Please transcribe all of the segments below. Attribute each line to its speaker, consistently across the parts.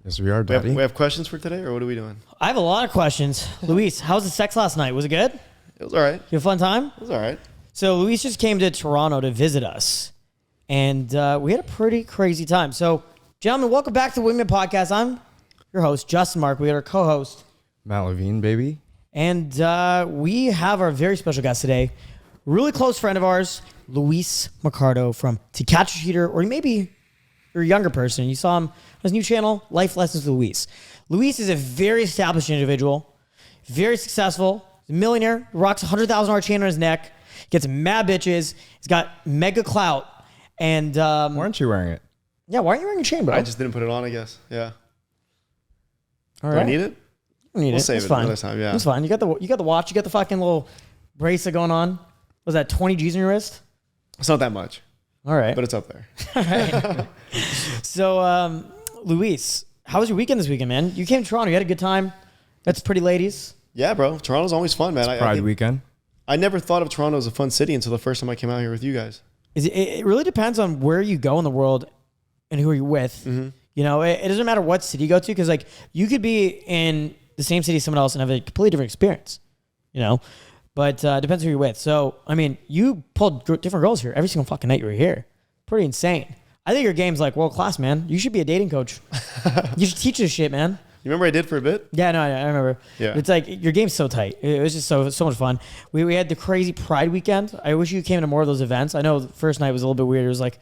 Speaker 1: Yes, we are, Daddy.
Speaker 2: We have questions for today, or what are we doing?
Speaker 3: I have a lot of questions. Luis, how was the sex last night? Was it good?
Speaker 2: It was all right.
Speaker 3: You have a fun time?
Speaker 2: It was all right.
Speaker 3: So Luis just came to Toronto to visit us, and we had a pretty crazy time. So, gentlemen, welcome back to the Wingman Podcast. I'm your host, Justin Marc. We got our co-host,
Speaker 1: Matt Levine, baby.
Speaker 3: and we have our very special guest today, really close friend of ours, Luis Mercado from To Catch a Cheater, or maybe you're a younger person. You saw him on his new channel, Life Lessons with Luis. Luis is a very established individual, very successful, he's a millionaire, rocks a $100,000 chain on his neck, gets mad bitches, he's got mega clout, and
Speaker 1: Why aren't you wearing it?
Speaker 3: yeah, why aren't you wearing a chain, bro?
Speaker 2: I just didn't put it on, I guess. Yeah.
Speaker 3: All
Speaker 2: Do
Speaker 3: right.
Speaker 2: I need it?
Speaker 3: You don't need
Speaker 2: We'll
Speaker 3: it.
Speaker 2: save
Speaker 3: It's
Speaker 2: it
Speaker 3: fine.
Speaker 2: another time, yeah.
Speaker 3: It's fine. You got the watch, you got the fucking little bracelet going on. Was that 20 G's on your wrist?
Speaker 2: It's not that much,
Speaker 3: All right.
Speaker 2: but it's up there.
Speaker 3: So, Luis, how was your weekend this weekend, man? You came to Toronto. You had a good time. That's pretty ladies.
Speaker 2: Yeah, bro. Toronto's always fun, man.
Speaker 1: Pride weekend.
Speaker 2: I never thought of Toronto as a fun city until the first time I came out here with you guys.
Speaker 3: It really depends on where you go in the world and who you're with.
Speaker 2: Mm-hmm.
Speaker 3: You know, it doesn't matter what city you go to because, like, you could be in the same city as someone else and have a completely different experience, you know? But it depends who you're with. So, I mean, you pulled different girls here every single fucking night you were here. Pretty insane. I think your game's, like, world class, man. You should be a dating coach. You should teach this shit, man.
Speaker 2: You remember I did for a bit?
Speaker 3: Yeah, no, I remember.
Speaker 2: Yeah.
Speaker 3: It's like your game's so tight. It was just so much fun. We had the crazy Pride weekend. I wish you came to more of those events. I know the first night was a little bit weird. It was like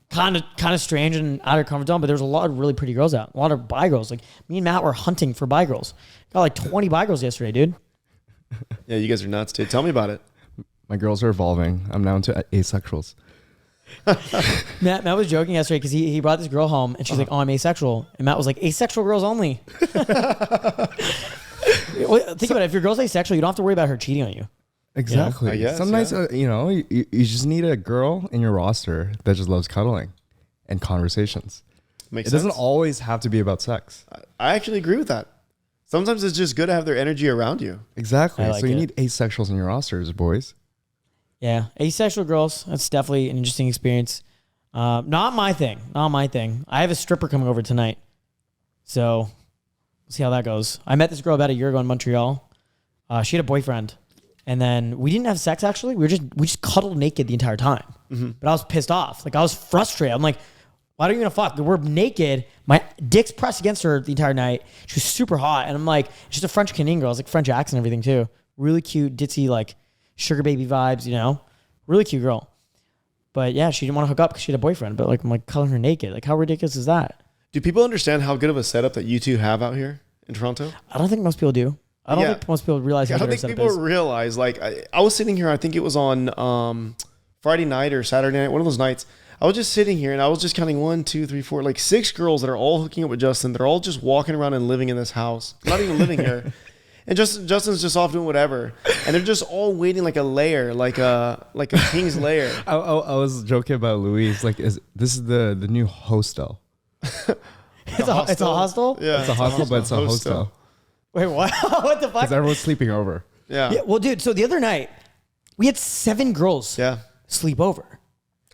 Speaker 3: kind of strange and out of comfort zone, but there was a lot of really pretty girls out. A lot of bi girls. Like me and Matt were hunting for bi girls. Got like 20 bi girls yesterday, dude.
Speaker 2: Yeah, you guys are nuts, dude. Tell me about it.
Speaker 1: My girls are evolving. I'm now into asexuals.
Speaker 3: Matt was joking yesterday because he brought this girl home and she's like, "Oh, I'm asexual," and Matt was like, "Asexual girls only." Think about it. If your girl's asexual, you don't have to worry about her cheating on you.
Speaker 1: Exactly.
Speaker 2: I guess,
Speaker 1: Sometimes,
Speaker 2: yeah.
Speaker 1: you just need a girl in your roster that just loves cuddling and conversations.
Speaker 2: Makes
Speaker 1: It
Speaker 2: sense.
Speaker 1: doesn't always have to be about sex.
Speaker 2: I actually agree with that. Sometimes it's just good to have their energy around you.
Speaker 1: Exactly.
Speaker 3: I like
Speaker 1: So you
Speaker 3: it.
Speaker 1: need asexuals in your rosters, boys.
Speaker 3: Yeah, asexual girls. That's definitely an interesting experience. Not my thing. Not my thing. I have a stripper coming over tonight, so we'll see how that goes. I met this girl about a year ago in Montreal. She had a boyfriend, and then we didn't have sex. Actually, we just cuddled naked the entire time.
Speaker 2: Mm-hmm.
Speaker 3: But I was pissed off. Like I was frustrated. I'm like, why don't you want to fuck? We're naked. My dick's pressed against her the entire night. She was super hot, and I'm like, she's a French Canadian girl. It's like French accent and everything too. Really cute, ditzy, like sugar baby vibes. You know, really cute girl. But yeah, she didn't want to hook up because she had a boyfriend. But like, I'm like cuddling her naked. Like, how ridiculous is that?
Speaker 2: Do people understand how good of a setup that you two have out here in Toronto?
Speaker 3: I don't think most people do. I don't
Speaker 2: Yeah.
Speaker 3: think most people realize
Speaker 2: I
Speaker 3: how
Speaker 2: don't
Speaker 3: good
Speaker 2: think
Speaker 3: our setup
Speaker 2: people
Speaker 3: is.
Speaker 2: realize. Like, I was sitting here. I think it was on Friday night or Saturday night. One of those nights. I was just sitting here and I was just counting 1, 2, 3, 4, like 6 girls that are all hooking up with Justin. They're all just walking around and living in this house. Not even living here. And Justin's just off doing whatever. And they're just all waiting like a lair, like a king's lair.
Speaker 1: I was joking about Louise. Like, this is the new hostel.
Speaker 3: It's a hostel?
Speaker 2: Yeah.
Speaker 1: It's a hostel, but it's a hostel.
Speaker 3: Wait, what? What the fuck?
Speaker 1: Because everyone's sleeping over.
Speaker 2: Yeah.
Speaker 3: Yeah, well, dude, so the other night, we had 7 girls
Speaker 2: Yeah.
Speaker 3: sleep over.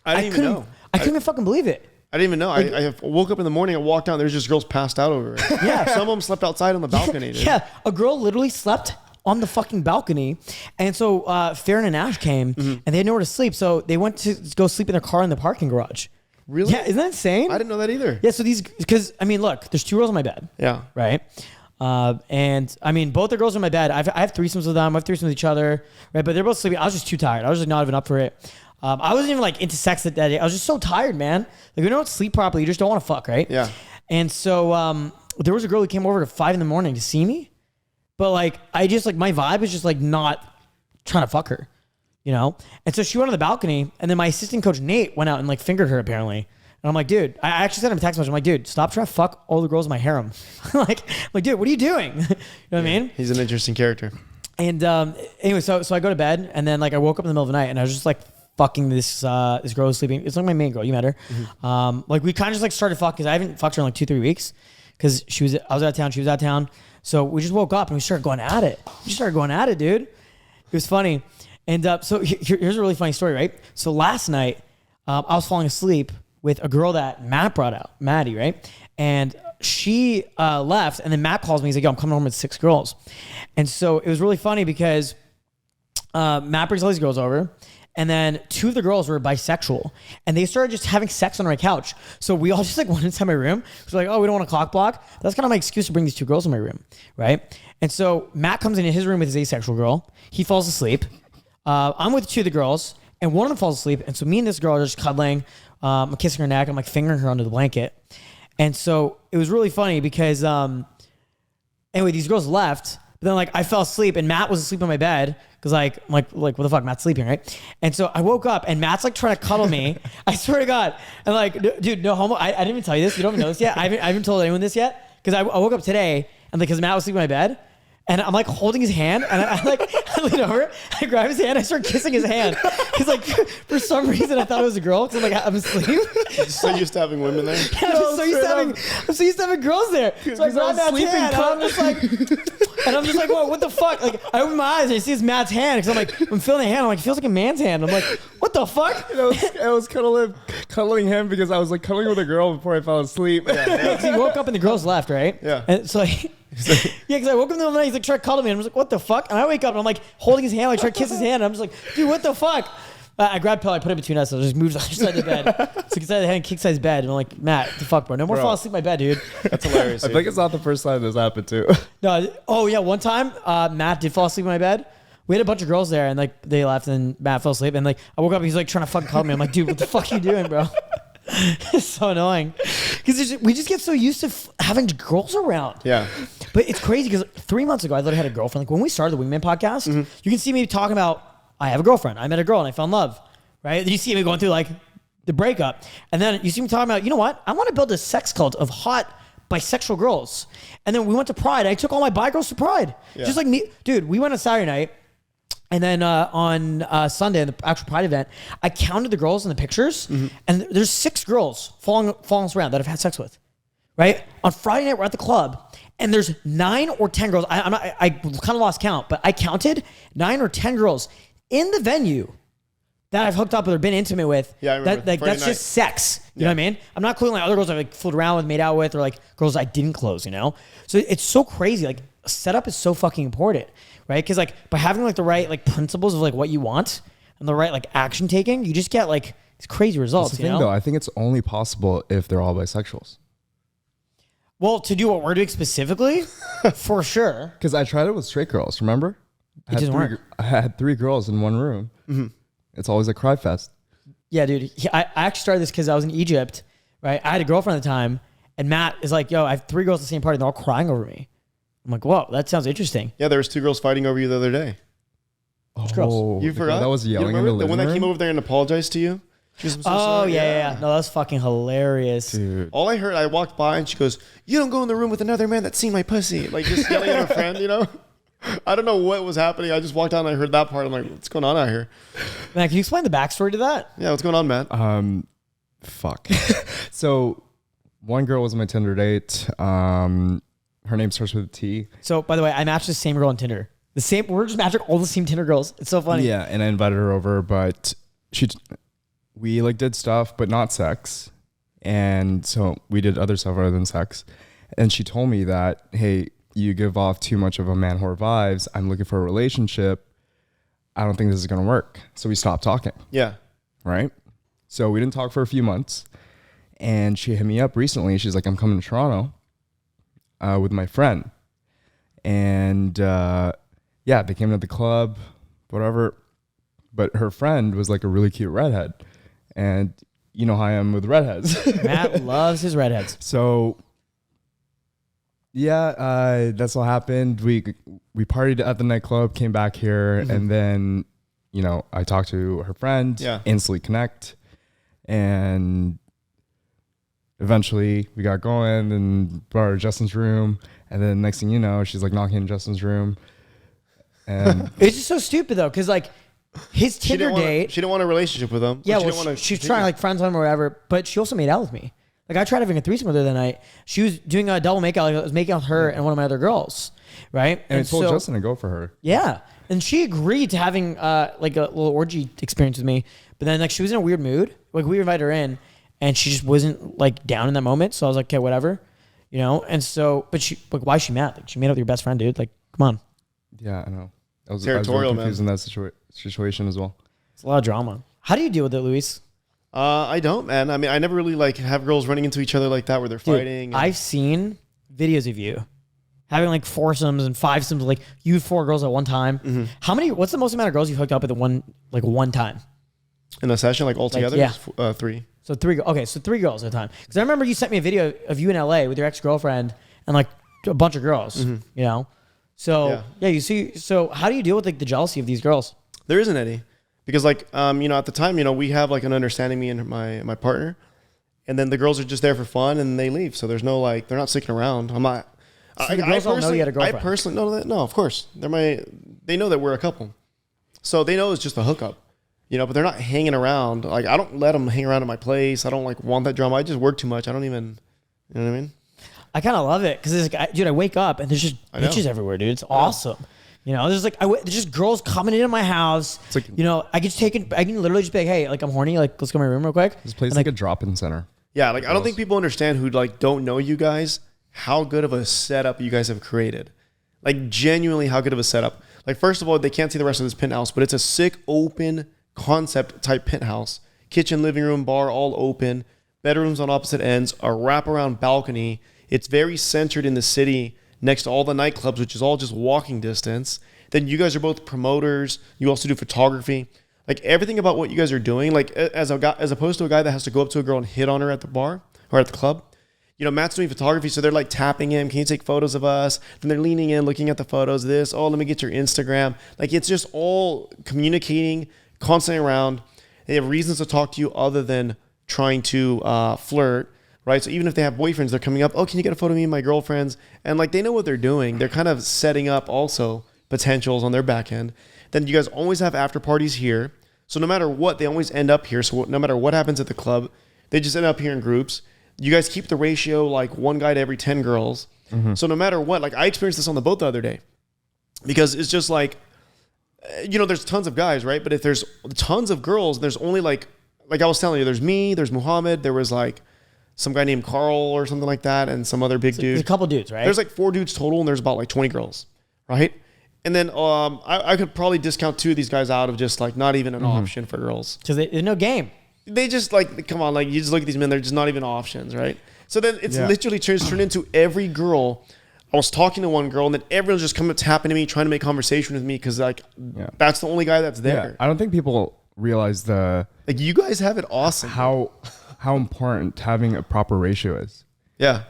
Speaker 2: I didn't even know.
Speaker 3: I couldn't even fucking believe it.
Speaker 2: I didn't even know. I woke up in the morning. I walked out. There's just girls passed out over it.
Speaker 3: Yeah.
Speaker 2: Some of them slept outside on the balcony. Dude.
Speaker 3: Yeah, a girl literally slept on the fucking balcony. And so Farron and Ash came, and they had nowhere to sleep. So they went to go sleep in their car in the parking garage.
Speaker 2: Really?
Speaker 3: Yeah, isn't that insane?
Speaker 2: I didn't know that either.
Speaker 3: Yeah, so because, I mean, look, there's 2 girls on my bed.
Speaker 2: Yeah.
Speaker 3: Right? And I mean, both the girls in my bed, I have threesomes with them. I have threesomes with each other, right? But they're both sleeping. I was just too tired. I was just not even up for it. I wasn't even like into sex that day. I was just so tired, man. Like, when you don't sleep properly, you just don't want to fuck, right?
Speaker 2: Yeah.
Speaker 3: And so there was a girl who came over at 5 a.m. to see me, but like I just like my vibe is just like not trying to fuck her, you know. And so she went on the balcony, and then my assistant coach Nate went out and like fingered her apparently. And I'm like, dude, I actually sent him a text message. I'm like, dude, stop trying to fuck all the girls in my harem. like, dude, what are you doing? You know what I mean?
Speaker 2: He's an interesting character.
Speaker 3: And anyway, so I go to bed, and then like I woke up in the middle of the night, and I was just like fucking this girl who's sleeping. It's like my main girl. You met her.
Speaker 2: Mm-hmm.
Speaker 3: Like we kind of just like started fucking because I haven't fucked her in like 2-3 weeks because I was out of town. She was out of town. So we just woke up and we started going at it. We started going at it, dude. It was funny. And so here's a really funny story, right? So last night I was falling asleep with a girl that Matt brought out, Maddie, right? And she left, and then Matt calls me. He's like, yo, I'm coming home with 6 girls. And so it was really funny because Matt brings all these girls over, and then 2 of the girls were bisexual, and they started just having sex on my couch. So we all just like went inside my room. We're like, oh, we don't want a cock block. That's kind of my excuse to bring these 2 girls in my room, right? And so Matt comes into his room with his asexual girl. He falls asleep. I'm with 2 of the girls, and one of them falls asleep. And so me and this girl are just cuddling. I'm kissing her neck. I'm like fingering her under the blanket. And so it was really funny because anyway, these girls left. But then like I fell asleep, and Matt was asleep in my bed because like I'm like what the fuck, Matt's sleeping, right? And so I woke up, and Matt's like trying to cuddle me. I swear to God, and like dude, no homo. I didn't even tell you this. You don't even know this yet. I haven't told anyone this yet because I woke up today, and because Matt was sleeping in my bed, and I'm like holding his hand, and I lean over, I grab his hand, I start kissing his hand because like for some reason I thought it was a girl because I'm asleep.
Speaker 2: You're so used to having women there.
Speaker 3: Yeah, I'm so used to having girls there. So I grab Matt's hand, and I'm just like, whoa, what the fuck? Like I open my eyes and I see it's Matt's hand because I'm feeling the hand. I'm like, it feels like a man's hand. I'm like, what the fuck?
Speaker 1: I was cuddling him because I was like cuddling with a girl before I fell asleep.
Speaker 3: Yeah, he woke up and the girls left, right?
Speaker 2: Yeah.
Speaker 3: And so yeah, because I woke up in the middle of the night, he's like trying to cuddle me, and I was like, what the fuck? And I wake up and I'm like holding his hand, like trying to kiss his hand, and I'm just like, dude, what the fuck? I grabbed Pill, I put it between us, so I just moved side of the bed. So he side of the hand, kick size bed, and I'm like, Matt, the fuck, bro? No more fall asleep in my bed, dude.
Speaker 2: That's hilarious.
Speaker 1: I think it's not the first time this happened too.
Speaker 3: No, oh yeah, one time Matt did fall asleep in my bed. We had a bunch of girls there, and like they left, and Matt fell asleep, and like I woke up, and he's like trying to fucking cuddle me. I'm like, dude, what the fuck are you doing, bro? It's so annoying because we just get so used to having girls around.
Speaker 2: Yeah,
Speaker 3: but it's crazy because 3 months ago I literally had a girlfriend. Like when we started the Wingman podcast, you can see me talking about I have a girlfriend. I met a girl and I fell in love. Right? Then you see me going through like the breakup, and then you see me talking about, you know what? I want to build a sex cult of hot bisexual girls. And then we went to Pride. I took all my bi girls to Pride, just like me, dude. We went on Saturday night. And then on Sunday, the actual Pride event, I counted the girls in the pictures, and there's 6 girls following us around that I've had sex with, right? On Friday night, we're at the club, and there's 9 or 10 girls. I kind of lost count, but I counted 9 or 10 girls in the venue that I've hooked up with or been intimate with.
Speaker 2: Yeah, I remember.
Speaker 3: That's just sex. You know what I mean? I'm not including like other girls I've like fooled around with, made out with, or like girls I didn't close, you know? So it's so crazy. Like setup is so fucking important. Right? Because like by having like the right like principles of like what you want and the right like action taking, you just get like these crazy results.
Speaker 1: That's the thing, though. I think it's only possible if they're all bisexuals.
Speaker 3: Well, to do what we're doing specifically, for sure.
Speaker 1: Because I tried it with straight girls. Remember?
Speaker 3: It didn't work.
Speaker 1: I had 3 girls in one room. It's always a cry fest.
Speaker 3: Yeah, dude. I actually started this because I was in Egypt. Right? I had a girlfriend at the time, and Matt is like, "Yo, I have 3 girls at the same party, and they're all crying over me." I'm like, whoa, that sounds interesting.
Speaker 2: Yeah, there was 2 girls fighting over you the other day.
Speaker 3: Which girls?
Speaker 2: You forgot?
Speaker 1: That was yelling in the living
Speaker 2: one that
Speaker 1: room?
Speaker 2: came over there and apologized to you? She goes, I'm so
Speaker 3: Oh,
Speaker 2: sorry.
Speaker 3: yeah. No, that was fucking hilarious.
Speaker 1: Dude.
Speaker 2: All I heard, I walked by and she goes, you don't go in the room with another man that's seen my pussy. Like just yelling at a friend, you know? I don't know what was happening. I just walked out and I heard that part. I'm like, what's going on out here?
Speaker 3: Man, can you explain the backstory to that?
Speaker 2: Yeah, what's going on, Matt?
Speaker 1: Fuck. So one girl was on my Tinder date. Her name starts with a T.
Speaker 3: So, by the way, I matched the same girl on Tinder. We're just matching all the same Tinder girls. It's so funny.
Speaker 1: Yeah, and I invited her over, but we like did stuff, but not sex. And so we did other stuff other than sex. And she told me that, hey, you give off too much of a man whore vibes. I'm looking for a relationship. I don't think this is going to work. So we stopped talking.
Speaker 2: Yeah.
Speaker 1: Right? So we didn't talk for a few months. And she hit me up recently. She's like, I'm coming to Toronto with my friend. And they came to the club, whatever. But her friend was like a really cute redhead. And you know how I am with redheads.
Speaker 3: Matt loves his redheads.
Speaker 1: So yeah, that's what happened. We partied at the nightclub, came back here, and then, you know, I talked to her friend, instantly connect, and eventually we got going and brought her to Justin's room, and then next thing you know, she's like knocking in Justin's room, and
Speaker 3: it's just so stupid though, because like his Tinder date,
Speaker 2: she didn't want a relationship with him.
Speaker 3: Yeah, she's trying to like friends with him or whatever, but she also made out with me. Like I tried having a threesome with her that night. She was doing a double makeout. Like I was making out with her and one of my other girls, right?
Speaker 1: And I told Justin to go for her.
Speaker 3: Yeah, and she agreed to having like a little orgy experience with me. But then like she was in a weird mood. Like we invited her in, and she just wasn't like down in that moment. So I was like, okay, whatever. you know? And so, but why is she mad? Like, she made up with your best friend, dude. Like, come on.
Speaker 1: Yeah, I know. I was
Speaker 2: Territorial,
Speaker 1: very confused in that situation as well.
Speaker 3: It's a lot of drama. How do you deal with it, Luis?
Speaker 2: I don't, man. I mean, I never really like have girls running into each other like that where they're
Speaker 3: Dude,
Speaker 2: fighting.
Speaker 3: I've seen videos of you having like foursomes and fivesomes, like you 4 girls at one time.
Speaker 2: Mm-hmm.
Speaker 3: What's the most amount of girls you've hooked up with at one time?
Speaker 2: In a session, like all together,
Speaker 3: yeah.
Speaker 2: 3.
Speaker 3: So 3. Okay, so 3 girls at a time. Because I remember you sent me a video of you in LA with your ex-girlfriend and like a bunch of girls. You know, so yeah, you see. So how do you deal with like the jealousy of these girls?
Speaker 2: There isn't any, because like you know, at the time, you know, we have like an understanding, me and my partner, and then the girls are just there for fun and they leave. So there's no like, they're not sticking around. I'm not.
Speaker 3: So the girls don't know you had a girlfriend.
Speaker 2: I personally no, of course they know that we're a couple, so they know it's just a hookup. You know, but they're not hanging around. Like, I don't let them hang around at my place. I don't like want that drama. I just work too much. I don't even, you know what I mean?
Speaker 3: I kind of love it because it's like, dude, I wake up and there's just bitches everywhere, dude. It's awesome. You know, there's like, there's just girls coming into my house. It's like, you know, I can literally just be like, hey, like I'm horny. Like, let's go to my room real quick.
Speaker 1: This place is like a drop-in center.
Speaker 2: Yeah, like I don't think people understand who like don't know you guys, how good of a setup you guys have created. Like genuinely how good of a setup. Like first of all, they can't see the rest of this penthouse, but it's a sick open concept type penthouse, kitchen, living room, bar, all open, bedrooms on opposite ends, a wraparound balcony. It's very centered in the city next to all the nightclubs, which is all just walking distance. Then you guys are both promoters. You also do photography. Like everything about what you guys are doing, like as opposed to a guy that has to go up to a girl and hit on her at the bar or at the club. You know, Matt's doing photography, so they're like tapping him. Can you take photos of us? Then they're leaning in, looking at the photos. This, oh, let me get your Instagram. Like it's just all communicating, constantly around. They have reasons to talk to you other than trying to flirt, right? So even if they have boyfriends, they're coming up, oh, can you get a photo of me and my girlfriends? And like they know what they're doing. They're kind of setting up also potentials on their back end. Then you guys always have after parties here. So no matter what, they always end up here. So no matter what happens at the club, they just end up here in groups. You guys keep the ratio like one guy to every 10 girls. So no matter what, like I experienced this on the boat the other day because it's just like, you know, there's tons of guys, right? But if there's tons of girls, there's only like I was telling you, there's me, there's Muhammad, there was like some guy named Carl or something like that, and some other big dude.
Speaker 3: There's a couple dudes, right?
Speaker 2: There's like 4 dudes total, and there's about like 20 girls, right? And then I could probably discount 2 of these guys out of just like not even an option for girls.
Speaker 3: Because there's no game.
Speaker 2: They just like, come on, like you just look at these men, they're just not even options, right? So then it's literally turned into every girl. I was talking to one girl and then everyone's just coming up tapping to me, trying to make conversation with me because like that's the only guy that's there.
Speaker 1: Yeah, I don't think people realize
Speaker 2: like you guys have it awesome.
Speaker 1: How important having a proper ratio is.
Speaker 2: Yeah.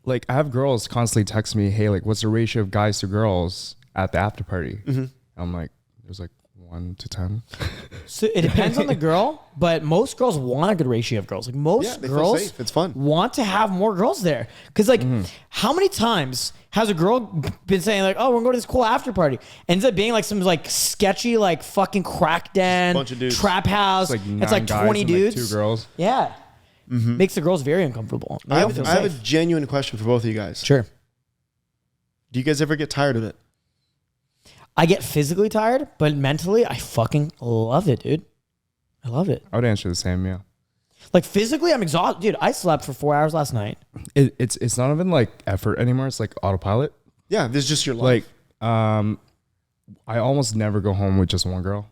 Speaker 1: Like I have girls constantly text me, hey, like what's the ratio of guys to girls at the after party? I'm like, there's like 1 to 10.
Speaker 3: So it depends on the girl, but most girls want a good ratio of girls. Like most
Speaker 2: they
Speaker 3: girls
Speaker 2: feel safe. It's fun.
Speaker 3: Want to have more girls there. Because like how many times has a girl been saying like, oh, we're going to go to this cool after party? Ends up being like some like sketchy like fucking crack den,
Speaker 2: bunch of dudes.
Speaker 3: Trap house.
Speaker 1: It's like
Speaker 3: 20 dudes.
Speaker 1: Like 2 girls.
Speaker 3: Yeah. Makes the girls very uncomfortable.
Speaker 2: I have a genuine question for both of you guys.
Speaker 3: Sure.
Speaker 2: Do you guys ever get tired of it?
Speaker 3: I get physically tired, but mentally, I fucking love it, dude. I love it.
Speaker 1: I would answer the same, yeah.
Speaker 3: Like physically, I'm exhausted. Dude, I slept for 4 hours last night.
Speaker 1: It's not even like effort anymore. It's like autopilot.
Speaker 2: Yeah, this is just your life.
Speaker 1: Like, I almost never go home with just one girl.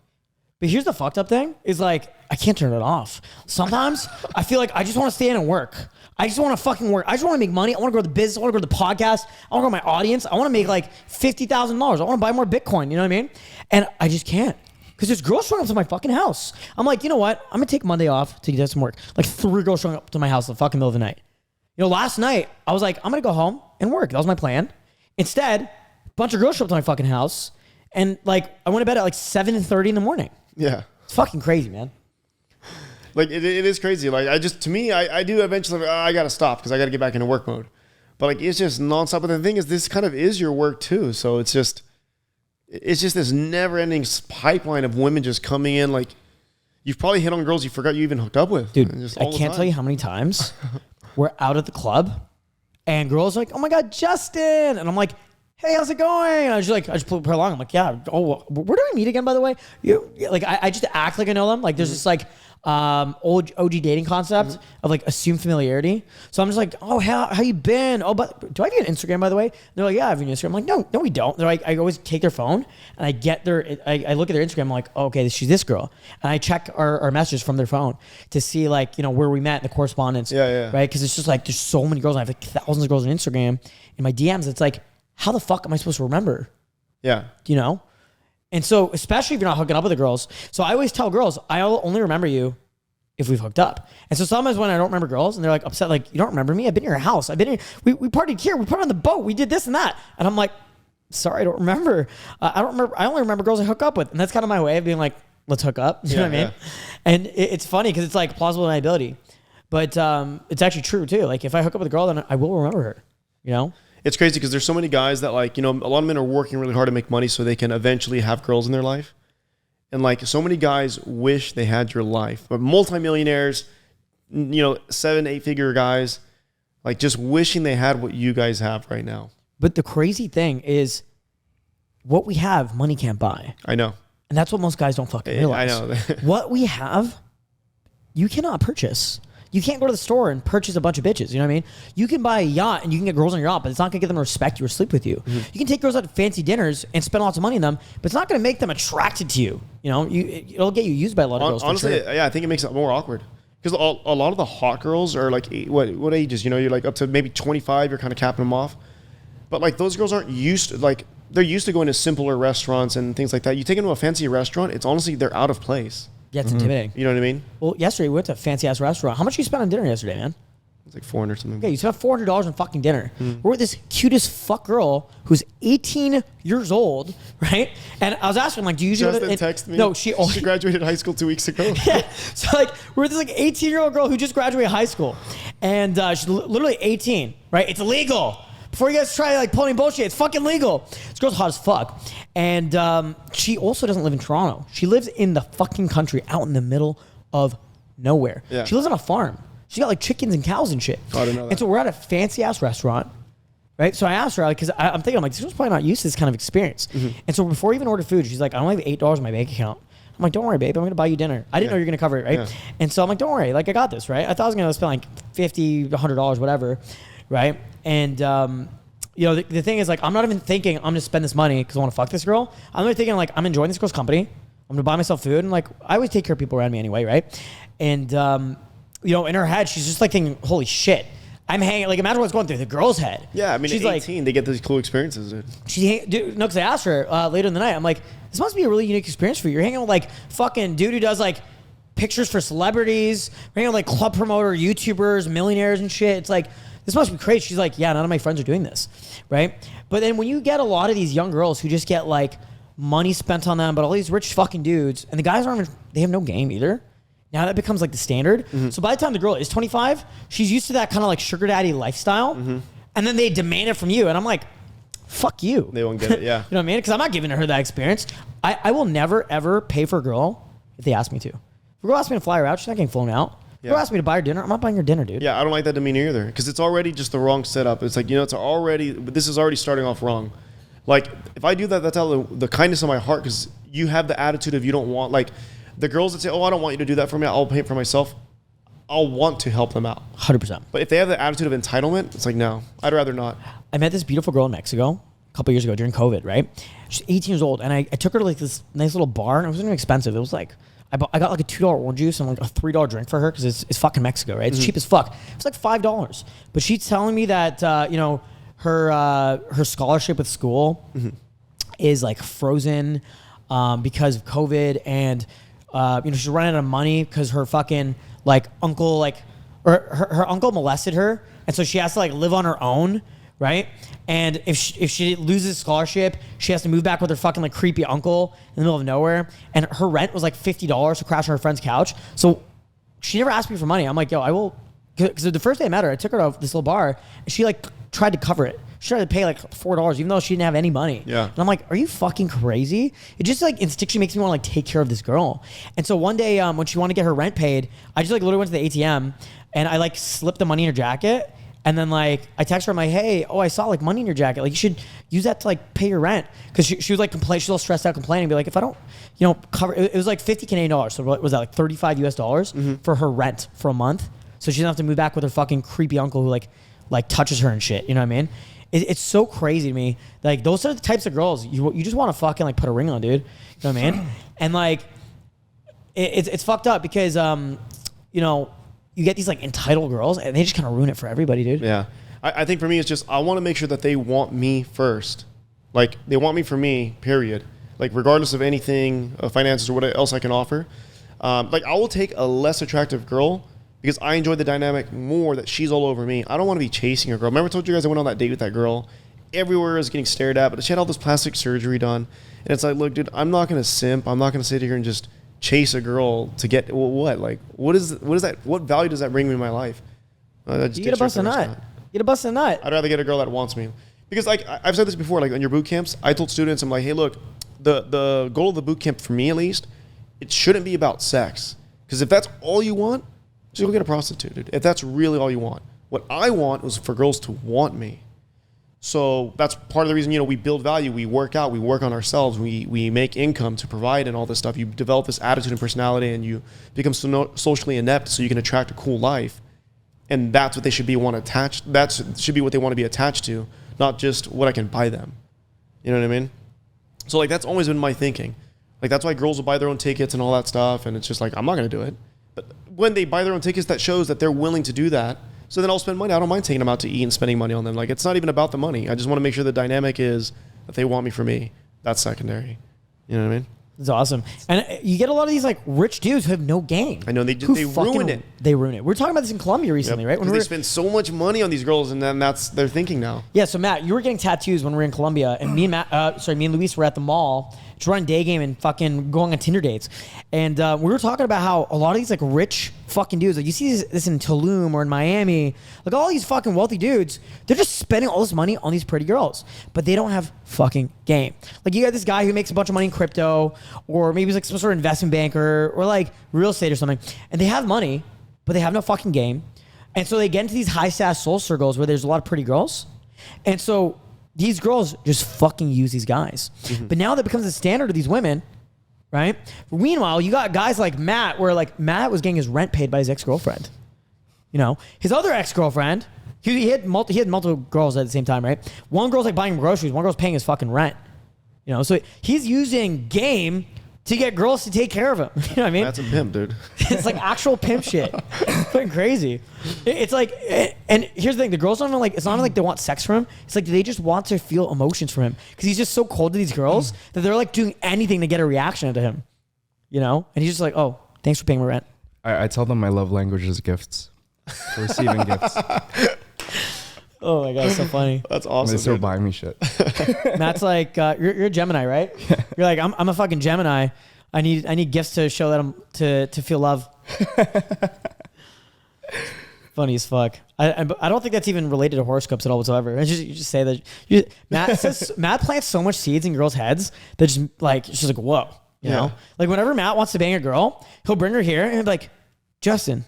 Speaker 3: But here's the fucked up thing is like, I can't turn it off. Sometimes I feel like I just want to stay in and work. I just want to fucking work. I just want to make money. I want to grow the business. I want to grow the podcast. I want to grow my audience. I want to make like $50,000. I want to buy more Bitcoin. You know what I mean? And I just can't. Because there's girls showing up to my fucking house. I'm like, you know what? I'm going to take Monday off to get some work. Like 3 girls showing up to my house in the fucking middle of the night. You know, last night, I was like, I'm going to go home and work. That was my plan. Instead, a bunch of girls showed up to my fucking house. And like, I went to bed at like 7:30 in the morning.
Speaker 2: Yeah.
Speaker 3: It's fucking crazy, man.
Speaker 2: Like it is crazy. Like I do eventually, I got to stop because I got to get back into work mode. But like, it's just nonstop. But the thing is, this kind of is your work too. So it's just this never ending pipeline of women just coming in. Like you've probably hit on girls you forgot you even hooked up with.
Speaker 3: Dude, I can't tell you how many times we're out at the club and girls are like, oh my God, Justin. And I'm like, hey, how's it going? And I just put along. I'm like, yeah. Oh, where do we meet again, by the way? Like, I just act like I know them. Like, there's just like old OG dating concept of like assumed familiarity. So I'm just like, oh, how you been? Oh, but do I have you on Instagram, by the way? And they're like, yeah, I have you on Instagram. I'm like, no, we don't. They're like, I always take their phone and I get I look at their Instagram. I'm like, oh, okay, she's this girl. And I check our messages from their phone to see like, where we met in the correspondence.
Speaker 2: Yeah.
Speaker 3: Right. Cause it's just like, there's so many girls. I have like thousands of girls on Instagram in my DMs. It's like, how the fuck am I supposed to remember?
Speaker 2: Yeah.
Speaker 3: And so, especially if you're not hooking up with the girls. So I always tell girls, I'll only remember you if we've hooked up. And so sometimes when I don't remember girls and they're like upset, like, you don't remember me? I've been in your house. I've been in, we partied here. We put on the boat. We did this and that. And I'm like, sorry, I don't remember. I don't remember. I only remember girls I hook up with. And that's kind of my way of being like, let's hook up. You know what I mean? Yeah. And it's funny because it's like plausible deniability. But it's actually true too. Like if I hook up with a girl, then I will remember her,
Speaker 2: It's crazy because there's so many guys that like, a lot of men are working really hard to make money so they can eventually have girls in their life. And like so many guys wish they had your life, but multimillionaires, 7-8 figure guys, like just wishing they had what you guys have right now.
Speaker 3: But the crazy thing is what we have, money can't buy.
Speaker 2: I know.
Speaker 3: And that's what most guys don't fucking realize.
Speaker 2: I know.
Speaker 3: What we have, you cannot purchase. You can't go to the store and purchase a bunch of bitches. You know what I mean? You can buy a yacht and you can get girls on your yacht, but it's not going to get them to respect you or sleep with you. Mm-hmm. You can take girls out to fancy dinners and spend lots of money on them, but it's not going to make them attracted to you. It'll get you used by a lot of girls.
Speaker 2: Honestly, yeah, I think it makes it more awkward. Because a lot of the hot girls are like, what ages? You're like up to maybe 25, you're kind of capping them off. But like those girls aren't used to, like, they're used to going to simpler restaurants and things like that. You take them to a fancy restaurant, it's honestly, they're out of place.
Speaker 3: Yeah, it's intimidating.
Speaker 2: You know what I mean?
Speaker 3: Well, yesterday we went to a fancy-ass restaurant. How much did you spend on dinner yesterday, man?
Speaker 2: It's like 400 something.
Speaker 3: Okay, you spent $400 on fucking dinner. We're with this cutest fuck girl who's 18 years old, right? And I was asking, like, do you usually...
Speaker 2: Justin texted me.
Speaker 3: No, she
Speaker 2: graduated high school 2 weeks ago.
Speaker 3: Yeah. So, like, we're with this, like, 18-year-old girl who just graduated high school. And she's literally 18, right? It's illegal. Before you guys try, like, pulling bullshit, it's fucking legal. This girl's hot as fuck. And she also doesn't live in Toronto. She lives in the fucking country out in the middle of nowhere. Yeah. She lives on a farm. She got, like, chickens and cows and shit.
Speaker 2: Oh, I didn't know that.
Speaker 3: And so we're at a fancy-ass restaurant, right? So I asked her, because I'm thinking, I'm like, this girl's probably not used to this kind of experience. Mm-hmm. And so before we even ordered food, she's like, I only have $8 in my bank account. I'm like, don't worry, babe. I'm going to buy you dinner. I didn't know you were going to cover it, right? Yeah. And so I'm like, don't worry. Like, I got this, right? I thought I was going to spend, like, $50, $100, whatever, right? And... the thing is, like, I'm not even thinking I'm going to spend this money because I want to fuck this girl. I'm really thinking, like, I'm enjoying this girl's company. I'm going to buy myself food. And, like, I always take care of people around me anyway, right? And, in her head, she's just, like, thinking, holy shit. I'm hanging, like, imagine what's going through the girl's head.
Speaker 2: Yeah, I mean, she's 18, they get these cool experiences, dude.
Speaker 3: Because I asked her later in the night, I'm like, this must be a really unique experience for you. You're hanging with, like, fucking dude who does, like, pictures for celebrities. You're hanging with, like, club promoter, YouTubers, millionaires and shit. It's like... this must be crazy. She's like, yeah, none of my friends are doing this, right? But then when you get a lot of these young girls who just get like money spent on them, but all these rich fucking dudes, and the guys they have no game either. Now that becomes like the standard. Mm-hmm. So by the time the girl is 25, she's used to that kind of like sugar daddy lifestyle. Mm-hmm. And then they demand it from you. And I'm like, fuck you.
Speaker 2: They won't get it, yeah.
Speaker 3: You know what I mean? Because I'm not giving her that experience. I will never, ever pay for a girl if they ask me to. If a girl asks me to fly her out, she's not getting flown out. Yeah. Girl asked me to buy her dinner. I'm not buying her dinner, dude.
Speaker 2: Yeah, I don't like that demeanor either because it's already just the wrong setup. It's like, this is already starting off wrong. Like, if I do that, that's out of the kindness of my heart because you have the attitude of you don't want, like, the girls that say, oh, I don't want you to do that for me. I'll pay it for myself. I'll want to help them out. 100%. But if they have the attitude of entitlement, it's like, no, I'd rather not.
Speaker 3: I met this beautiful girl in Mexico a couple years ago during COVID, right? She's 18 years old, and I took her to, like, this nice little bar, and it wasn't even expensive. It was, like... I got like a $2 orange juice and like a $3 drink for her because it's fucking Mexico, right? It's cheap as fuck. It's like $5. But she's telling me that her scholarship with school is like frozen because of COVID, and she's running out of money because her fucking like uncle her uncle molested her, and so she has to like live on her own. Right? And if she loses scholarship, she has to move back with her fucking like creepy uncle in the middle of nowhere. And her rent was like $50 to crash on her friend's couch. So she never asked me for money. I'm like, yo, I will. Because the first day I met her, I took her to this little bar and she like tried to cover it. She tried to pay like $4 even though she didn't have any money.
Speaker 2: Yeah.
Speaker 3: And I'm like, are you fucking crazy? It just like instinctually makes me want to like take care of this girl. And so one day when she wanted to get her rent paid, I just like literally went to the ATM and I like slipped the money in her jacket. And then like I text her, I'm like, hey, I saw like money in your jacket. Like you should use that to like pay your rent. Cause she was like complaining, she was all stressed out complaining, be like, if I don't, cover, it was like 50 Canadian dollars. So what was that, like 35 US dollars for her rent for a month? So she doesn't have to move back with her fucking creepy uncle who like touches her and shit. You know what I mean? It's so crazy to me. Like those are the types of girls you just want to fucking like put a ring on, dude. You know what I mean? And like it's fucked up because you get these like entitled girls and they just kind of ruin it for everybody, dude.
Speaker 2: Yeah. I think for me, it's just, I want to make sure that they want me first. Like they want me for me, period. Like regardless of anything, finances or what else I can offer. Like I will take a less attractive girl because I enjoy the dynamic more that she's all over me. I don't want to be chasing a girl. Remember I told you guys I went on that date with that girl. Everywhere I was getting stared at, but she had all this plastic surgery done. And it's like, look, dude, I'm not going to simp. I'm not going to sit here and just chase a girl to get what? Like, what is that? What value does that bring me in my life?
Speaker 3: You get a bust a nut. Get a bust a nut.
Speaker 2: I'd rather get a girl that wants me. Because like I've said this before, like on your boot camps, I told students, I'm like, hey, look, the goal of the boot camp for me at least, it shouldn't be about sex. Because if that's all you want, just go get a prostitute, dude. If that's really all you want. What I want was for girls to want me. So that's part of the reason, we build value, we work out, we work on ourselves, we make income to provide and all this stuff. You develop this attitude and personality and you become socially inept so you can attract a cool life. And that's what they should be that should be what they want to be attached to, not just what I can buy them. You know what I mean? So like that's always been my thinking. Like that's why girls will buy their own tickets and all that stuff, and it's just like, I'm not going to do it. But when they buy their own tickets, that shows that they're willing to do that. So then I'll spend money. I don't mind taking them out to eat and spending money on them. Like, it's not even about the money. I just want to make sure the dynamic is that they want me for me. That's secondary. You know what I mean?
Speaker 3: It's awesome. And you get a lot of these like rich dudes who have no game.
Speaker 2: I know they ruin it.
Speaker 3: They ruin it. We were talking about this in Colombia recently, right?
Speaker 2: Because they spend so much money on these girls, and then that's their thinking now.
Speaker 3: Yeah. So Matt, you were getting tattoos when we were in Colombia, and me and Luis were at the mall, just running day game and fucking going on Tinder dates, and we were talking about how a lot of these like rich fucking dudes, like you see this in Tulum or in Miami, like all these fucking wealthy dudes, they're just spending all this money on these pretty girls, but they don't have fucking game. Like you got this guy who makes a bunch of money in crypto, or maybe he's like some sort of investment banker or like real estate or something, and they have money, but they have no fucking game. And so they get into these high status soul circles where there's a lot of pretty girls, and so these girls just fucking use these guys. Mm-hmm. But now that becomes the standard of these women, right? Meanwhile, you got guys like Matt, where like Matt was getting his rent paid by his ex-girlfriend. His other ex-girlfriend, he had multiple girls at the same time, right? One girl's like buying him groceries, one girl's paying his fucking rent. So he's using game to get girls to take care of him. You know what I mean?
Speaker 2: That's a pimp, dude.
Speaker 3: It's like actual pimp shit. It's fucking crazy. It's like, and here's the thing: the girls don't even like. It's not even like they want sex from him. It's like they just want to feel emotions from him because he's just so cold to these girls that they're like doing anything to get a reaction out of him. And he's just like, "Oh, thanks for paying my rent."
Speaker 1: I tell them my love language is gifts, for receiving gifts.
Speaker 3: Oh my god, so funny.
Speaker 2: That's awesome.
Speaker 1: They still buy me shit.
Speaker 3: Matt's like, you're a Gemini, right? Yeah. You're like, I'm a fucking Gemini. I need gifts to show that I'm to feel love. Funny as fuck. I don't think that's even related to horoscopes at all whatsoever. You just say that. Matt plants so much seeds in girls' heads that just like she's like, whoa, you know. Like whenever Matt wants to bang a girl, he'll bring her here and he'll be like, Justin,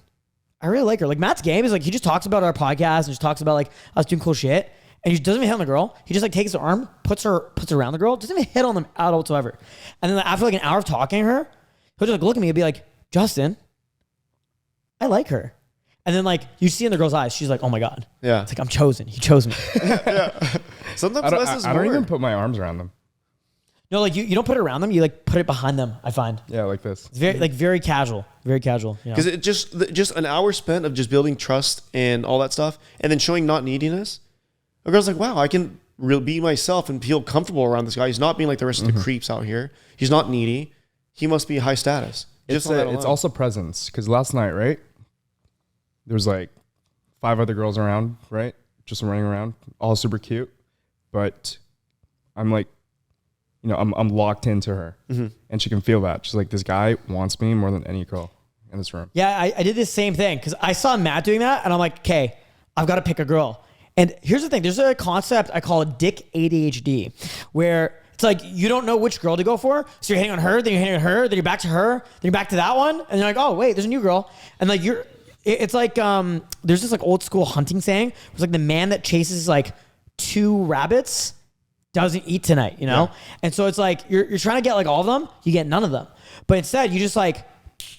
Speaker 3: I really like her. Like Matt's game is like he just talks about our podcast and just talks about like us doing cool shit, and he doesn't even hit on the girl. He just like takes her arm, puts her around the girl, doesn't even hit on them at all whatsoever. And then like, after like an hour of talking to her, he'll just like look at me and be like, Justin, I like her. And then like you see in the girl's eyes, she's like, oh my god,
Speaker 2: yeah,
Speaker 3: it's like I'm chosen. He chose me.
Speaker 2: Yeah. Sometimes less is more.
Speaker 1: I don't even put my arms around them.
Speaker 3: No, like you don't put it around them. You like put it behind them. I find.
Speaker 1: Yeah, like this.
Speaker 3: It's very casual. Very casual.
Speaker 2: Because it just an hour spent of just building trust and all that stuff, and then showing not neediness. A girl's like, wow, I can really be myself and feel comfortable around this guy. He's not being like the rest of the creeps out here. He's not needy. He must be high status.
Speaker 1: It's also presence. Because last night, right, there was like 5 other girls around, right, just running around, all super cute, but I'm like, I'm locked into her, and she can feel that. She's like, this guy wants me more than any girl in this room.
Speaker 3: Yeah, I did the same thing because I saw Matt doing that, and I'm like, okay, I've got to pick a girl. And here's the thing: there's a concept I call it Dick ADHD, where it's like you don't know which girl to go for, so you're hitting on her, then you're hitting on her, then you're back to her, then you're back to that one, and you're like, oh wait, there's a new girl, and like It's like there's this like old school hunting saying. It's like the man that chases like 2 rabbits doesn't eat tonight, you know? Yeah. And so it's like you're trying to get like all of them, you get none of them. But instead, you just like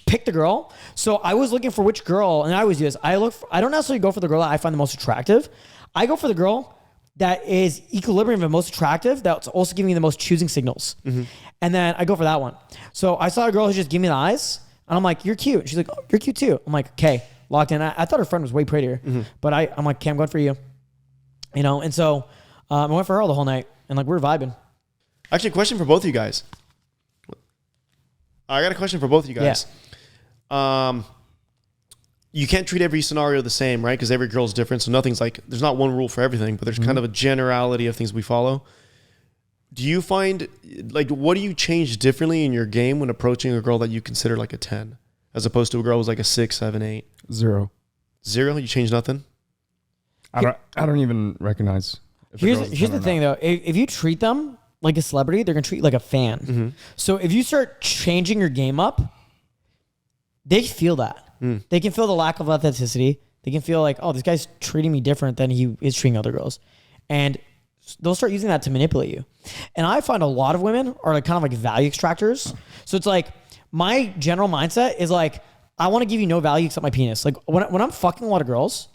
Speaker 3: pick the girl. So I was looking for which girl, and I always do this. I don't necessarily go for the girl that I find the most attractive. I go for the girl that is equilibrium and most attractive, that's also giving me the most choosing signals. Mm-hmm. And then I go for that one. So I saw a girl who just gave me the eyes, and I'm like, you're cute. And she's like, oh, you're cute too. I'm like, okay, locked in. I thought her friend was way prettier, but I'm like, okay, I'm going for you. You know, and so I went for her the whole night, and like we were vibing.
Speaker 2: Actually, a question for both of you guys. I got a question for both of you guys. Yeah. You can't treat every scenario the same, right? Because every girl's different. So nothing's like, there's not one rule for everything, but there's kind of a generality of things we follow. Do you find, like, what do you change differently in your game when approaching a girl that you consider like a 10, as opposed to a girl who's like a 6, 7, 8?
Speaker 1: 0.
Speaker 2: 0? You change nothing?
Speaker 1: I don't even recognize.
Speaker 3: Here's the thing though. If you treat them like a celebrity, they're going to treat you like a fan. Mm-hmm. So if you start changing your game up, they feel that. They can feel the lack of authenticity. They can feel like, oh, this guy's treating me different than he is treating other girls. And they'll start using that to manipulate you. And I find a lot of women are like kind of like value extractors. So it's like my general mindset is like, I want to give you no value except my penis. Like when I'm fucking a lot of girls,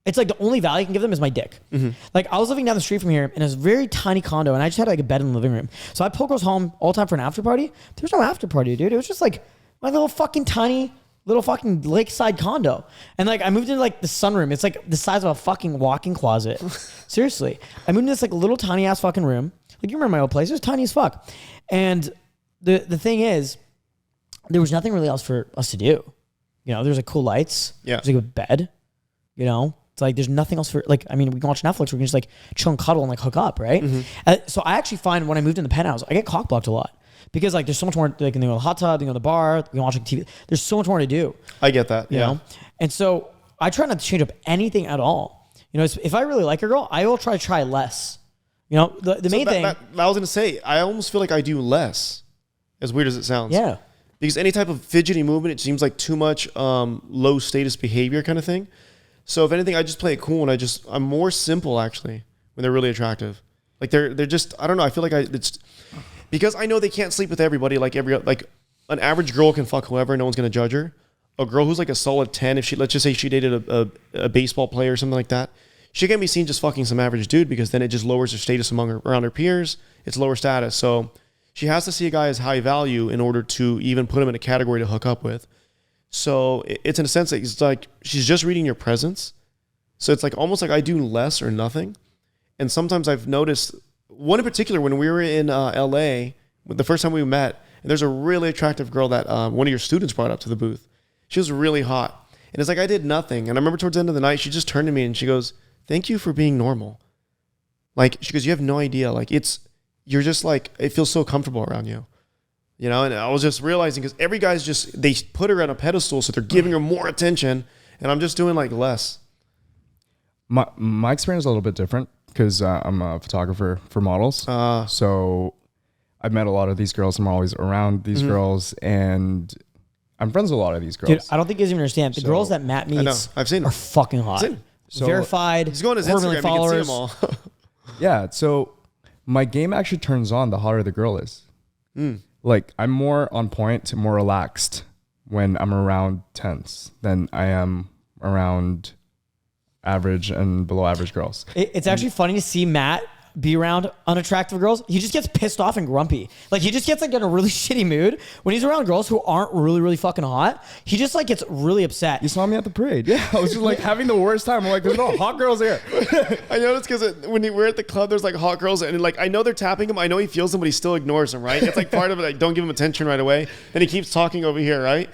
Speaker 3: it's like the only value I can give them is my dick. Mm-hmm. Like I was living down the street from here in a very tiny condo, and I just had like a bed in the living room. So I pull girls home all the time for an after party. There's no after party, dude. It was just like my little fucking tiny little fucking lakeside condo. And like I moved into like the sunroom. It's like the size of a fucking walk-in closet. Seriously. I moved into this like little tiny ass fucking room. Like you remember my old place. It was tiny as fuck. And the thing is, there was nothing really else for us to do. You know, there's like cool lights. Yeah. There's like a bed. You know? It's like there's nothing else for, like, I mean, we can watch Netflix. We can just like chill and cuddle and like hook up, right? Mm-hmm. So I actually find when I moved in the penthouse, I get cock blocked a lot. Because like there's so much more, like, they can go to the hot tub, they can go to the bar, they can watch like TV. There's so much more to do.
Speaker 2: I get that.
Speaker 3: You know? And so I try not to change up anything at all. You know, if I really like a girl, I will try less. You know, the main thing. I
Speaker 2: was going to say, I almost feel like I do less, as weird as it sounds.
Speaker 3: Yeah.
Speaker 2: Because any type of fidgety movement, it seems like too much low status behavior kind of thing. So if anything, I just play it cool, and I'm more simple actually when they're really attractive. Like they're just, I don't know. I feel like it's because I know they can't sleep with everybody. Like an average girl can fuck whoever. No one's going to judge her. A girl who's like a solid 10, if let's just say she dated a baseball player or something like that, she can't be seen just fucking some average dude, because then it just lowers her status around her peers. It's lower status. So she has to see a guy as high value in order to even put him in a category to hook up with. So it's in a sense that it's like she's just reading your presence. So it's like almost like I do less or nothing. And sometimes I've noticed one in particular when we were in LA, the first time we met, and there's a really attractive girl that one of your students brought up to the booth. She was really hot. And it's like I did nothing. And I remember towards the end of the night, she just turned to me and she goes, "Thank you for being normal." Like, she goes, "You have no idea. Like, you're just like, it feels so comfortable around you." You know, and I was just realizing, because every guy's just, they put her on a pedestal, so they're giving her more attention, and I'm just doing like less.
Speaker 1: My experience is a little bit different, because I'm a photographer for models. So I've met a lot of these girls. I'm always around these girls, and I'm friends with a lot of these girls.
Speaker 3: Dude, I don't think you guys even understand. The girls that Matt meets
Speaker 2: I've seen
Speaker 3: are fucking hot. So verified.
Speaker 2: He's going to his Instagram,
Speaker 3: followers.
Speaker 2: You can see them all.
Speaker 1: Yeah, so my game actually turns on the hotter the girl is. Like, I'm more on point, more relaxed when I'm around 10s than I am around average and below average girls.
Speaker 3: It's actually funny to see Matt be around unattractive girls. He just gets pissed off and grumpy. Like, he just gets like in a really shitty mood when he's around girls who aren't really, really fucking hot. He just like gets really upset.
Speaker 1: You saw me at the parade. Yeah, I was just like having the worst time. I'm like, there's no hot girls here.
Speaker 2: I noticed because when we're at the club, there's like hot girls, and like I know they're tapping him. I know he feels them, but he still ignores them. Right? It's like part of it. Like, don't give him attention right away. Then he keeps talking over here, right?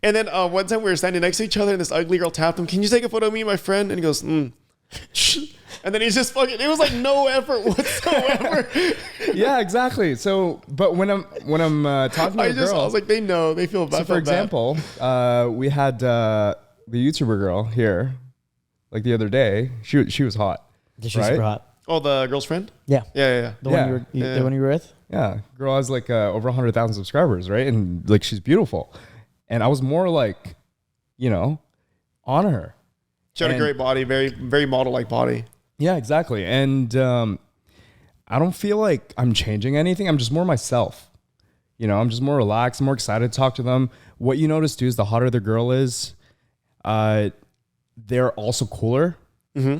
Speaker 2: And then one time we were standing next to each other, and this ugly girl tapped him. "Can you take a photo of me and my friend?" And he goes, And then he's just fucking, it was like no effort whatsoever.
Speaker 1: Yeah, exactly. So, but when I'm talking to a girl,
Speaker 2: I was like, they know, they feel bad.
Speaker 1: So for example, we had the YouTuber girl here, like the other day. She was hot.
Speaker 3: She was super hot.
Speaker 2: Oh, the girl's friend?
Speaker 3: Yeah.
Speaker 2: Yeah.
Speaker 3: The one you were with?
Speaker 1: Yeah. Girl has like over 100,000 subscribers, right? And like, she's beautiful. And I was more like, you know, on her.
Speaker 2: She had a great body, very, very model-like body.
Speaker 1: Yeah, exactly. And I don't feel like I'm changing anything. I'm just more myself. You know, I'm just more relaxed, more excited to talk to them. What you notice too is the hotter the girl is, they're also cooler. Mm-hmm.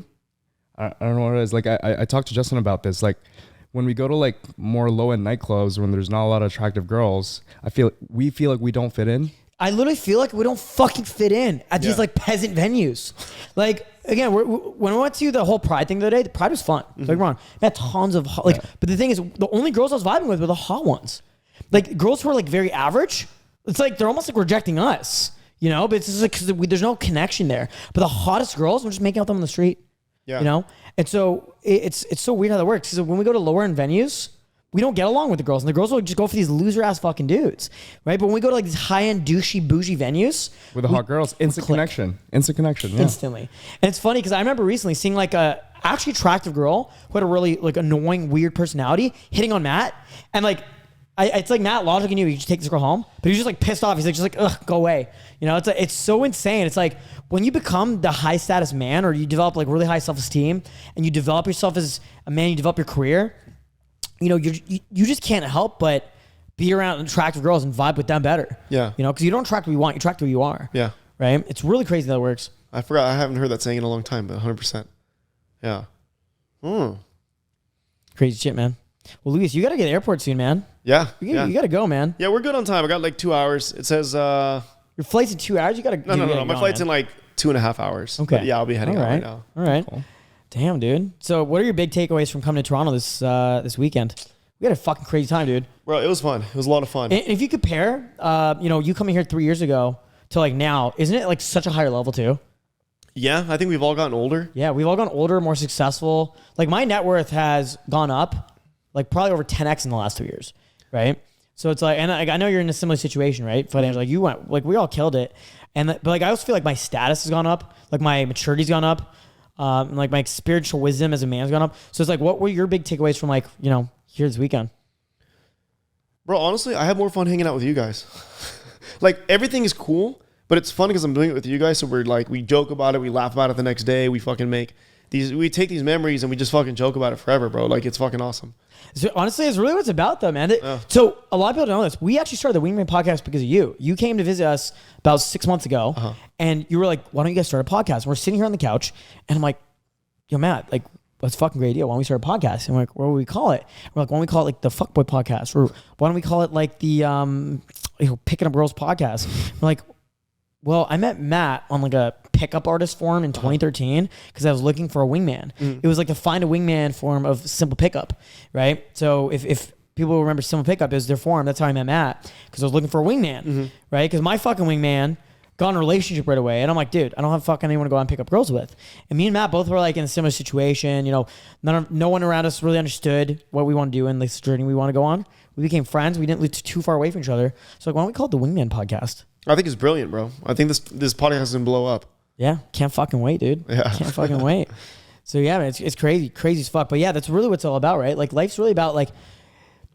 Speaker 1: I don't know what it is. Like I talked to Justin about this. Like when we go to like more low-end nightclubs when there's not a lot of attractive girls, we feel like we don't fit in.
Speaker 3: I literally feel like we don't fucking fit in at these like peasant venues. Like again, when we went to the whole Pride thing the other day, the Pride was fun. Don't get me wrong. I met tons of but the thing is, the only girls I was vibing with were the hot ones. Like girls who are like very average. It's like they're almost like rejecting us, you know. But it's just like 'cause there's no connection there. But the hottest girls, we're just making out with them on the street. Yeah. You know, and so it's so weird how that works. Because when we go to lower end venues, we don't get along with the girls, and the girls will just go for these loser ass fucking dudes, right? But when we go to like these high end douchey bougie venues
Speaker 1: with the hot girls, instant connection, yeah.
Speaker 3: Instantly. And it's funny because I remember recently seeing like a actually attractive girl who had a really like annoying, weird personality hitting on Matt, and like. It's like Matt logically knew he just take this girl home, but he was just like pissed off. He's like, just like, ugh, go away. You know, it's so insane. It's like when you become the high status man, or you develop like really high self-esteem, and you develop yourself as a man, you develop your career. You know, you just can't help but be around attractive girls and vibe with them better. Yeah. You know, because you don't attract what you want, you attract who you are. Yeah. Right. It's really crazy how that works.
Speaker 2: I forgot. I haven't heard that saying in a long time, but 100%. Yeah.
Speaker 3: Crazy shit, man. Well, Luis, you got to get to the airport soon, man.
Speaker 2: Yeah.
Speaker 3: You got to go, man.
Speaker 2: Yeah, we're good on time. I got like 2 hours. It says...
Speaker 3: Your flight's in 2 hours? You got to...
Speaker 2: No. My flight's in like 2.5 hours. Okay. But yeah, I'll be heading out right now.
Speaker 3: All right. Cool. Damn, dude. So what are your big takeaways from coming to Toronto this weekend? We had a fucking crazy time, dude.
Speaker 2: Bro, it was fun. It was a lot of fun.
Speaker 3: And if you compare, you coming here 3 years ago to like now, isn't it like such a higher level too?
Speaker 2: Yeah, I think we've all gotten older.
Speaker 3: Yeah, we've all gotten older, more successful. Like my net worth has gone up. Like probably over 10x in the last 2 years, right? So it's like, and I know you're in a similar situation, right? Financially, like you went, like we all killed it, but like I also feel like my status has gone up, like my maturity's gone up, and like my spiritual wisdom as a man's gone up. So it's like, what were your big takeaways from like here this weekend?
Speaker 2: Bro, honestly, I have more fun hanging out with you guys. Like everything is cool, but it's fun because I'm doing it with you guys. So we're like, we joke about it, we laugh about it the next day, we take these memories and we just fucking joke about it forever, bro. Like it's fucking awesome.
Speaker 3: So honestly, it's really what it's about, though, man. So a lot of people don't know this. We actually started the Wingman podcast because of you. You came to visit us about 6 months ago, and you were like, "Why don't you guys start a podcast?" And we're sitting here on the couch, and I'm like, "Yo, Matt, like, that's a fucking great idea. Why don't we start a podcast?" And we're like, "What do we call it?" We're like, "Why don't we call it like the Fuckboy podcast?" Or why don't we call it like the Picking Up Girls podcast? We're like, well, I met Matt on like a pickup artist forum in 2013 because I was looking for a wingman. It was like to find a wingman form of simple pickup, right? So if people remember simple pickup is their forum, that's how I met Matt because I was looking for a wingman, right? Because my fucking wingman got in a relationship right away, and I'm like, dude, I don't have fucking anyone to go out and pick up girls with. And me and Matt both were like in a similar situation. You know, no one around us really understood what we want to do in this journey we want to go on. We became friends. We didn't live too far away from each other. So like, why don't we call it the Wingman Podcast?
Speaker 2: I think it's brilliant, bro. I think this podcast is gonna blow up.
Speaker 3: Yeah, can't fucking wait, dude. Yeah, can't fucking wait. So yeah, man, it's crazy as fuck. But yeah, that's really what it's all about, right? Like life's really about like.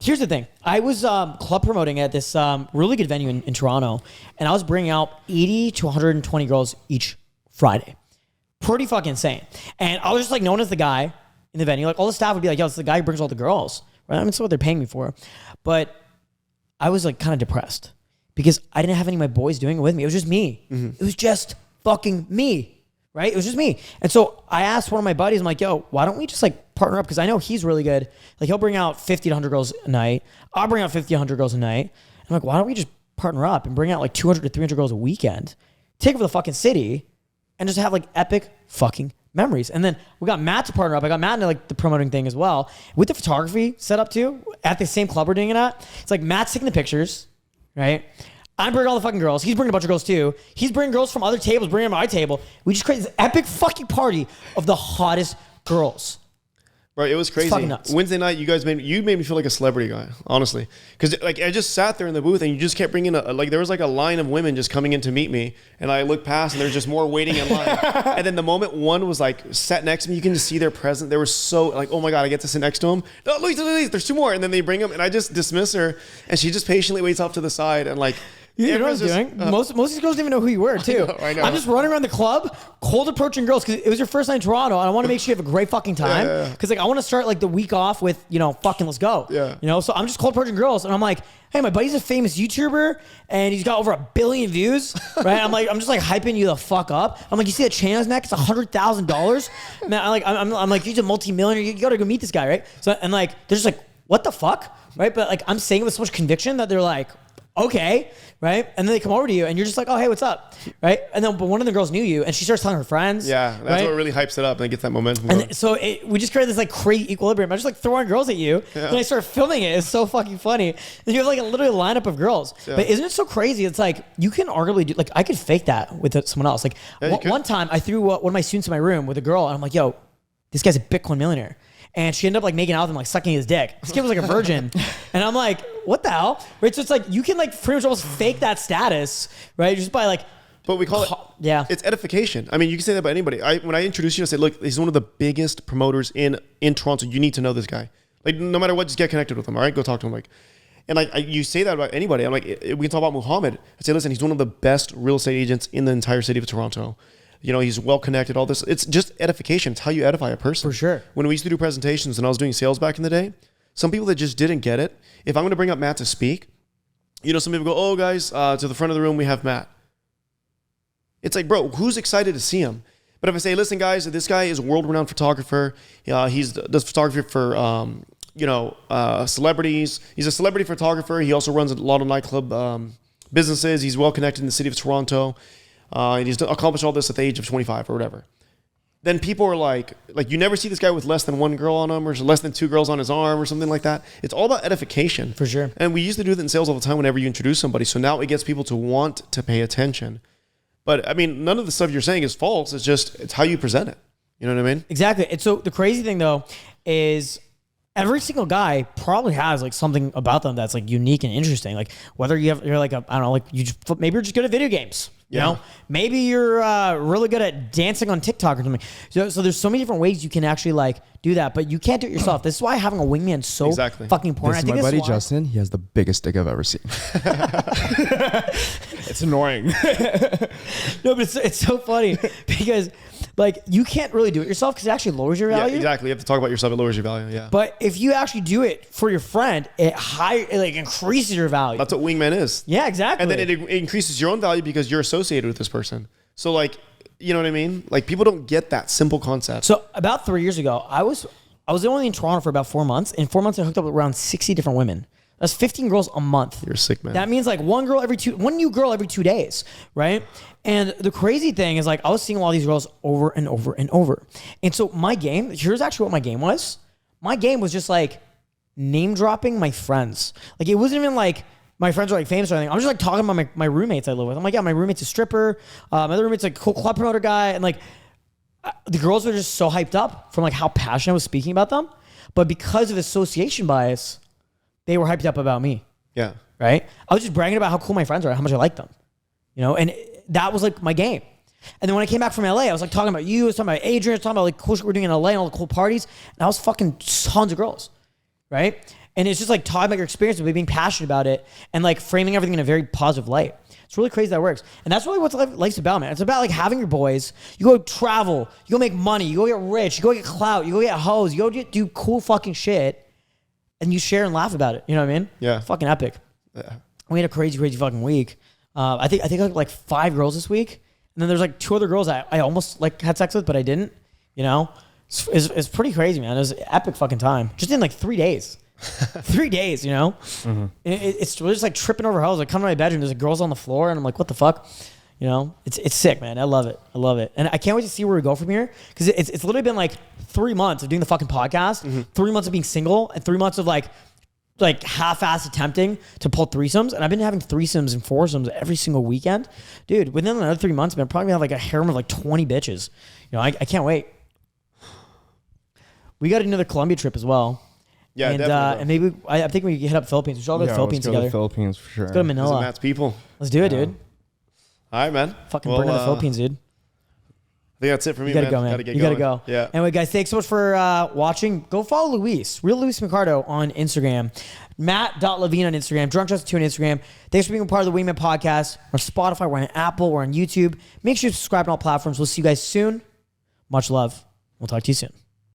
Speaker 3: Here's the thing. I was club promoting at this really good venue in Toronto, and I was bringing out 80 to 120 girls each Friday. Pretty fucking insane. And I was just like known as the guy in the venue. Like all the staff would be like, "Yo, it's the guy who brings all the girls." Right? I mean, it's what they're paying me for. But I was like kind of depressed. Because I didn't have any of my boys doing it with me. It was just me. It was just fucking me, right? It was just me. And so I asked one of my buddies, I'm like, yo, why don't we just like partner up? Because I know he's really good. Like he'll bring out 50 to 100 girls a night. I'll bring out 50 to 100 girls a night. I'm like, why don't we just partner up and bring out like 200 to 300 girls a weekend, take over the fucking city, and just have like epic fucking memories. And then we got Matt to partner up. I got Matt into like the promoting thing as well. With the photography set up too, at the same club we're doing it at. It's like Matt's taking the pictures, right? I'm bringing all the fucking girls. He's bringing a bunch of girls too. He's bringing girls from other tables, bringing them to my table. We just created this epic fucking party of the hottest girls.
Speaker 2: Right, it was crazy.
Speaker 3: It's fucking nuts.
Speaker 2: Wednesday night, you made me feel like a celebrity guy, honestly. Because like I just sat there in the booth and you just kept bringing there was like a line of women just coming in to meet me, and I looked past and there's just more waiting in line. And then the moment one was like sat next to me, you can just see their presence. They were so like, oh my god, I get to sit next to him. No, Luis, there's two more, and then they bring them, and I just dismiss her, and she just patiently waits off to the side and like
Speaker 3: You know what I was
Speaker 2: Everyone's
Speaker 3: doing? Most of these girls didn't even know who you were, too.
Speaker 2: I know.
Speaker 3: I'm just running around the club, cold approaching girls, because it was your first night in Toronto, and I want to make sure you have a great fucking time. Because like I want to start like the week off with, fucking let's go.
Speaker 2: Yeah.
Speaker 3: So I'm just cold approaching girls, and I'm like, hey, my buddy's a famous YouTuber, and he's got over 1 billion views, right? I'm just like hyping you the fuck up. I'm like, you see that chain on his neck? It's $100,000. Man, I'm like, he's a multi-millionaire. You gotta go meet this guy, right? So and like, they're just like, what the fuck, right? But like, I'm saying it with so much conviction that they're like, okay, right? And then they come over to you and you're just like, oh, hey, what's up, right? And then, but one of the girls knew you and she starts telling her friends.
Speaker 2: Yeah, that's what really hypes it up and gets that momentum going.
Speaker 3: And so we just created this like crazy equilibrium. I just like throwing girls at you. Yeah. Then I started filming it. It's so fucking funny. And you have like literally a lineup of girls. Yeah. But isn't it so crazy? It's like, you can arguably do, like I could fake that with someone else. Like one time I threw one of my students in my room with a girl and I'm like, yo, this guy's a Bitcoin millionaire. And she ended up like making out with him, like sucking his dick. This kid was like a virgin. And I'm like, what the hell? Right? So it's like, you can like pretty much almost fake that status, right? Just by like.
Speaker 2: But we call it, it's edification. I mean, you can say that about anybody. When I introduce you, I say, look, he's one of the biggest promoters in Toronto. You need to know this guy. Like, no matter what, just get connected with him, all right? Go talk to him. Like, and like, you say that about anybody. I'm like, we can talk about Muhammad. I say, listen, he's one of the best real estate agents in the entire city of Toronto. He's well connected, all this. It's just edification. It's how you edify a person.
Speaker 3: For sure.
Speaker 2: When we used to do presentations and I was doing sales back in the day, some people that just didn't get it, if I'm going to bring up Matt to speak, some people go, oh, guys, to the front of the room, we have Matt. It's like, bro, who's excited to see him? But if I say, listen, guys, this guy is a world-renowned photographer. He does photography for, celebrities. He's a celebrity photographer. He also runs a lot of nightclub businesses. He's well connected in the city of Toronto. And he's accomplished all this at the age of 25 or whatever. Then people are like you never see this guy with less than one girl on him or less than 2 girls on his arm or something like that. It's all about edification.
Speaker 3: For sure.
Speaker 2: And we used to do that in sales all the time whenever you introduce somebody. So now it gets people to want to pay attention. But I mean, none of the stuff you're saying is false. It's how you present it. You know what I mean?
Speaker 3: Exactly. And so the crazy thing though is every single guy probably has like something about them that's like unique and interesting. Like whether you're like maybe you're just good at video games. Maybe you're really good at dancing on TikTok or something. So there's so many different ways you can actually like do that, but you can't do it yourself. This is why having a wingman is so fucking important.
Speaker 1: This is my buddy Justin. He has the biggest dick I've ever seen. It's annoying.
Speaker 3: No, but it's so funny because like you can't really do it yourself because it actually lowers your value.
Speaker 2: Yeah, exactly. You have to talk about yourself. It lowers your value. Yeah.
Speaker 3: But if you actually do it for your friend, it like increases your value.
Speaker 2: That's what wingman is.
Speaker 3: Yeah, exactly.
Speaker 2: And then it increases your own value because you're associated with this person. So like, you know what I mean? Like people don't get that simple concept.
Speaker 3: So about 3 years ago, I was only in Toronto for about 4 months. In 4 months, I hooked up with around 60 different women. That's 15 girls a month.
Speaker 2: You're sick, man.
Speaker 3: That means like one new girl every 2 days, right? And the crazy thing is like I was seeing all these girls over and over and over. And so here's actually what my game was. My game was just like name dropping my friends. Like it wasn't even like my friends are like famous or anything. I'm just like talking about my roommates I live with. I'm like, yeah, my roommate's a stripper. My other roommate's like a cool club promoter guy. And like the girls were just so hyped up from like how passionate I was speaking about them. But because of association bias, they were hyped up about me.
Speaker 2: Yeah.
Speaker 3: Right? I was just bragging about how cool my friends are, how much I like them. And that was like my game. And then when I came back from LA, I was like talking about you, I was talking about Adrian, I was talking about like cool shit we're doing in LA and all the cool parties. And I was fucking tons of girls. Right? And it's just like talking about your experience, but being passionate about it and like framing everything in a very positive light. It's really crazy that works. And that's really what life's about, man. It's about like having your boys. You go travel, you go make money, you go get rich, you go get clout, you go get hoes, you go do cool fucking shit. And you share and laugh about it. You know what I mean?
Speaker 2: Yeah.
Speaker 3: Fucking epic. Yeah. We had a crazy, crazy fucking week. I think I had like 5 girls this week. And then there's like 2 other girls I almost like had sex with, but I didn't. It's pretty crazy, man. It was an epic fucking time. Just in like 3 days. 3 days, Mm-hmm. It's just like tripping over hoes. Like come to my bedroom, there's like girls on the floor, and I'm like, what the fuck? It's sick, man. I love it. And I can't wait to see where we go from here because it's literally been like 3 months of doing the fucking podcast, 3 months of being single, and 3 months of like half-ass attempting to pull threesomes. And I've been having threesomes and foursomes every single weekend. Dude, within another 3 months, man, I'm probably gonna have like a harem of like 20 bitches. I can't wait. We got another Colombia trip as well.
Speaker 2: Yeah,
Speaker 3: and maybe I think we can hit up Philippines. We should all go to the Philippines together.
Speaker 1: Let's go to the Philippines for sure.
Speaker 3: Let's go to Manila.
Speaker 2: Matt's people.
Speaker 3: Let's do it, dude.
Speaker 2: All right, man.
Speaker 3: Fucking burn in the Philippines, dude.
Speaker 2: I think that's it for me,
Speaker 3: You gotta
Speaker 2: man.
Speaker 3: go, man.
Speaker 2: Gotta get
Speaker 3: You gotta
Speaker 2: going.
Speaker 3: go.
Speaker 2: Yeah.
Speaker 3: Anyway, guys, thanks so much for watching. Go follow Luis, Real Luis Micardo on Instagram. Matt.Levine on Instagram. Drunk Justin 2 on Instagram. Thanks for being a part of the Wingman Podcast. We're on Spotify. We're on Apple. We're on YouTube. Make sure you subscribe on all platforms. We'll see you guys soon. Much love. We'll talk to you soon.